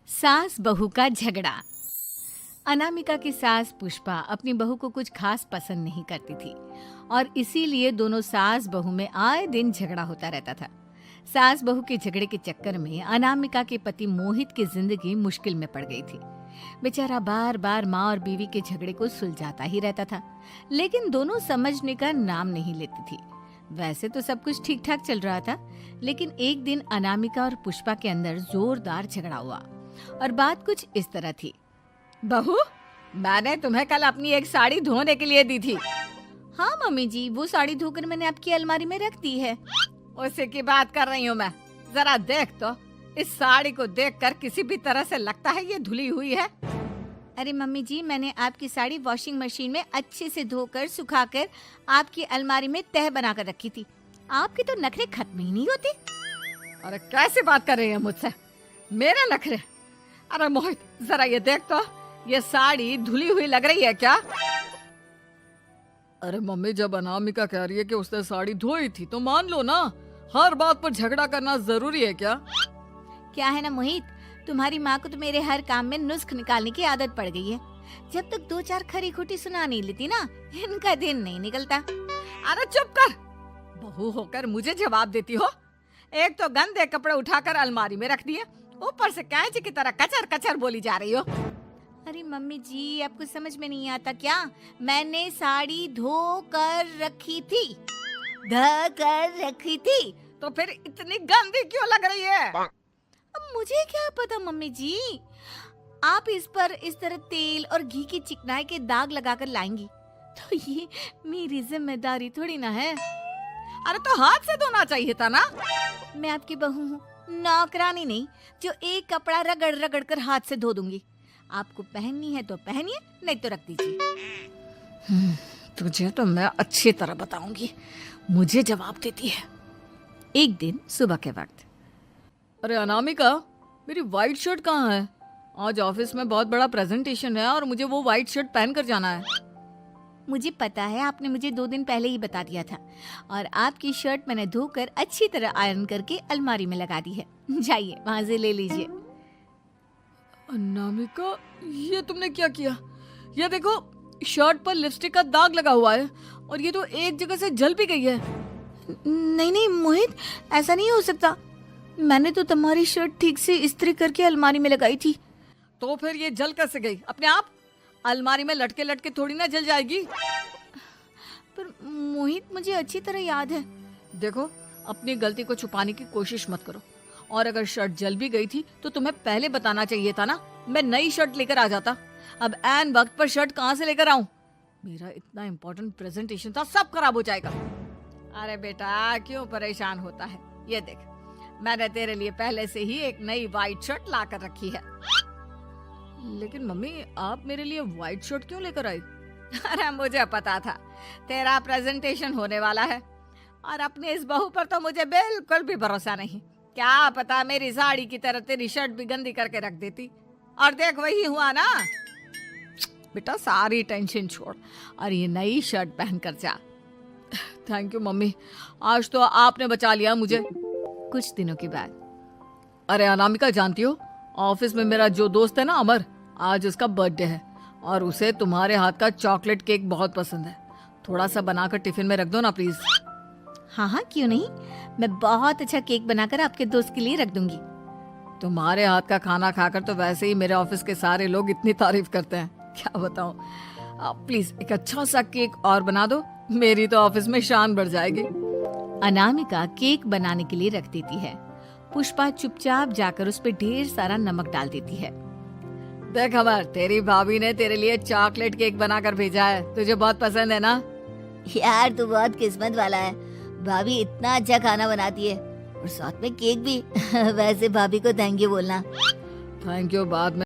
सास बहू का झगड़ा। अनामिका की सास पुष्पा अपनी बहू को कुछ खास पसंद नहीं करती थी और इसीलिए दोनों सास बहू में आए दिन झगड़ा होता रहता था। सास बहू के झगड़े के चक्कर में अनामिका के पति मोहित की जिंदगी मुश्किल में पड़ गई थी। बेचारा बार बार माँ और बीवी के झगड़े को सुलझाता ही रहता था, लेकिन दोनों समझने का नाम नहीं लेती थी। वैसे तो सब कुछ ठीक ठाक चल रहा था, लेकिन एक दिन अनामिका और पुष्पा के अंदर जोरदार झगड़ा हुआ और बात कुछ इस तरह थी। बहू, मैंने तुम्हें कल अपनी एक साड़ी धोने के लिए दी थी। हाँ मम्मी जी, वो साड़ी धोकर मैंने आपकी अलमारी में रख दी है। उसी की बात कर रही हूँ मैं। जरा देख तो, इस साड़ी को देखकर किसी भी तरह से लगता है ये धुली हुई है। अरे मम्मी जी, मैंने आपकी साड़ी वॉशिंग मशीन में अच्छे से धोकर सुखाकर आपकी अलमारी में तह बनाकर रखी थी। आपके तो नखरे खत्म ही नहीं होते। अरे कैसी बात कर रही है मुझसे? मेरे नखरे? अरे मोहित, जरा ये देख तो, ये साड़ी धुली हुई लग रही है क्या? अरे मम्मी, जब अनामिका कह रही है कि उसने साड़ी धोई थी तो मान लो ना। हर बात पर झगड़ा करना जरूरी है क्या? क्या है ना मोहित, तुम्हारी माँ को तो मेरे हर काम में नुस्ख निकालने की आदत पड़ गई है। जब तक दो चार खरी खोटी सुना नहीं लेती ना, इनका दिन नहीं निकलता। अरे चुप कर, बहू होकर मुझे जवाब देती हो। एक तो गंदे कपड़े उठाकर अलमारी में रख दिए, ऊपर से कैंची की तरह कचर कचर बोली जा रही हो। अरे मम्मी जी, आपको समझ में नहीं आता क्या? मैंने साड़ी धो कर रखी थी। तो फिर इतनी गंदी क्यों लग रही है? अब मुझे क्या पता मम्मी जी, आप इस पर इस तरह तेल और घी की चिकनाई के दाग लगाकर लाएंगी तो ये मेरी जिम्मेदारी थोड़ी ना है। अरे तो हाथ से धोना चाहिए था ना। मैं आपकी बहू हूँ, नौकरानी नहीं जो एक कपड़ा रगड़ रगड़ कर हाथ से धो दूंगी। आपको पहननी है तो पहनिए, नहीं तो रख दीजिए। तुझे तो मैं अच्छी तरह बताऊंगी, मुझे जवाब देती है। एक दिन सुबह के वक्त, अरे अनामिका, मेरी व्हाइट शर्ट कहाँ है? आज ऑफिस में बहुत बड़ा प्रेजेंटेशन है और मुझे वो व्हाइट शर्ट पहन कर जाना है। मुझे पता है, आपने मुझे 2 दिन पहले ही बता दिया था और आपकी शर्ट मैंने धोकर अच्छी तरह आयरन करके अलमारी में लगा दी है। जाइए वहां से ले लीजिए। अनामिका, ये तुमने क्या किया? ये देखो, शर्ट पर लिपस्टिक का दाग लगा हुआ है और ये तो एक जगह से जल भी गई है। नहीं नहीं मोहित, ऐसा नहीं हो सकता। मैंने तो तुम्हारी शर्ट ठीक से इस्त्री करके अलमारी में लगाई थी। तो फिर ये जल कैसे गई अपने आप? अलमारी में लटके लटके थोड़ी ना जल जाएगी। पर मोहित, मुझे अच्छी तरह याद है। देखो, अपनी गलती को छुपाने की कोशिश मत करो। और अगर शर्ट जल भी गई थी तो तुम्हें पहले बताना चाहिए था ना। मैं नई शर्ट लेकर आ जाता। अब ऐन वक्त पर शर्ट कहाँ से लेकर आऊं? मेरा इतना इम्पोर्टेंट प्रेजेंटेशन था, सब खराब हो जाएगा। अरे बेटा, क्यों परेशान होता है? ये देख, मैंने तेरे लिए पहले से ही एक नई व्हाइट शर्ट ला कर रखी है। लेकिन मम्मी, आप मेरे लिए व्हाइट शर्ट क्यों लेकर आई? अरे मुझे पता था तेरा प्रेजेंटेशन होने वाला है और अपनी इस बहू पर तो मुझे बिल्कुल भी भरोसा नहीं। क्या पता मेरी साड़ी की तरह तेरी शर्ट भी गंदी करके रख देती। और देख, वही हुआ ना। बेटा, सारी टेंशन छोड़ और ये नई शर्ट पहन कर जा। थैंक यू मम्मी, आज तो आपने बचा लिया मुझे। कुछ दिनों के बाद, अरे अनामिका, जानती हो, ऑफिस में मेरा जो दोस्त है ना अमर, आज उसका बर्थडे है और उसे तुम्हारे हाथ का चॉकलेट केक बहुत पसंद है। थोड़ा सा बनाकर टिफिन में रख दो ना प्लीज। हाँ हाँ, क्यों नहीं। मैं बहुत अच्छा केक बनाकर आपके दोस्त के लिए रख दूंगी। तुम्हारे हाथ का खाना खाकर तो वैसे ही मेरे ऑफिस के सारे लोग इतनी तारीफ करते हैं, क्या बताऊं। प्लीज एक अच्छा सा केक और बना दो, मेरी तो ऑफिस में शान बढ़ जाएगी। अनामिका केक बनाने के लिए रख देती है। पुष्पा चुपचाप जाकर उस पे ढेर सारा नमक डाल देती है। देख अमर, तेरी भाभी ने तेरे लिए चॉकलेट केक बनाकर भेजा है, तुझे बहुत पसंद है ना? यार, तू बहुत किस्मत वाला है। भाभी इतना अच्छा खाना बनाती है और साथ में केक भी। वैसे भाभी को थैंक यू बोलना। थैंक यू बाद में